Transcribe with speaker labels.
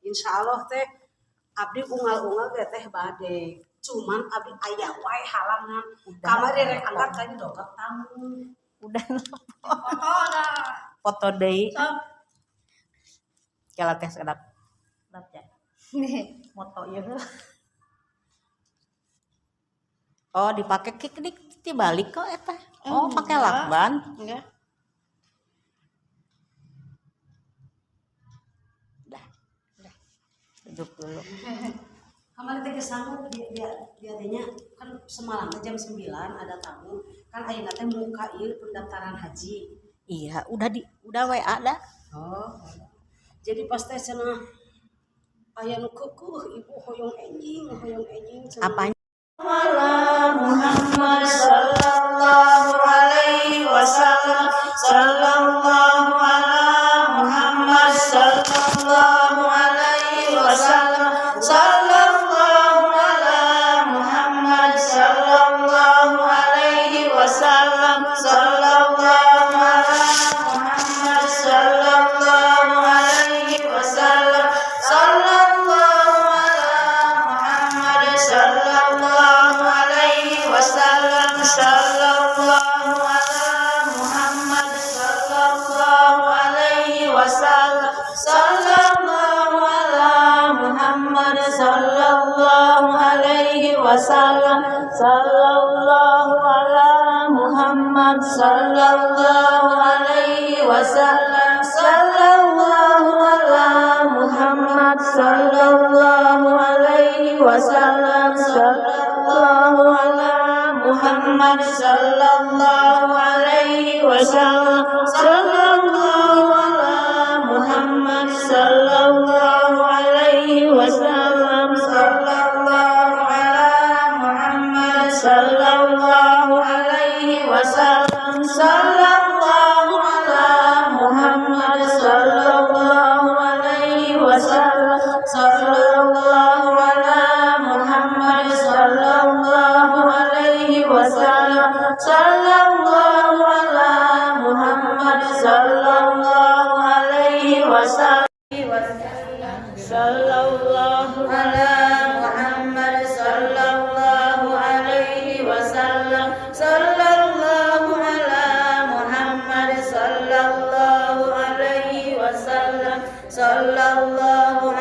Speaker 1: insyaallah teh abdi unggal-unggal ge teh bade. Cuman abdi aya wae halangan. Kamari rek angkat ka dokter tamu.
Speaker 2: Udah
Speaker 1: Foto dah.
Speaker 2: foto deui.
Speaker 1: Sok.
Speaker 2: Kela teh sedap. Sedap ya. Moto ieu. Oh, dipake kick dibalik kok eta. Oh, pakai lakban.
Speaker 1: Enggak.
Speaker 2: Dah. Duduk dulu.
Speaker 1: Kamari teh kesana dia tanya kan semalam jam 9 ada tamu kan ayeuna teh muka ieu pendaftaran haji.
Speaker 2: Iya, udah WA dah.
Speaker 1: Oh. Jadi pas teh cenah aya nu keukuh ibu hoyong enjing.
Speaker 2: Apanya?
Speaker 3: Muhammad sallallahu alaihi wasallam sallallahu ala Muhammad sallallahu alaihi wasallam sallallahu ala Muhammad sallallahu alaihi wasallam sallallahu ala Muhammad sallallahu alaihi wasallam sallallahu ala Muhammad sallallahu alaihi wasallam sallallahu ala Muhammad sallallahu alaihi wasallam sallallahu ala Muhammad sallallahu alaihi wasallam sallallahu ala Muhammad sallallahu alaihi wasallam sallallahu ala Muhammad sallallahu alaihi wasallam sallallahu ala Muhammad sallallahu alaihi wasallam sallallahu ala Muhammad sallallahu alaihi wasallam sallallahu ala Muhammad sallallahu alaihi wasallam sallallahu ala Muhammad sallallahu alaihi wasallam sallallahu ala Muhammad sallallahu alaihi wasallam sallallahu ala Muhammad sallallahu alaihi wasallam sallallahu ala Muhammad sallallahu alaihi wasallam sallallahu ala Muhammad sallallahu alaihi wasallam sallallahu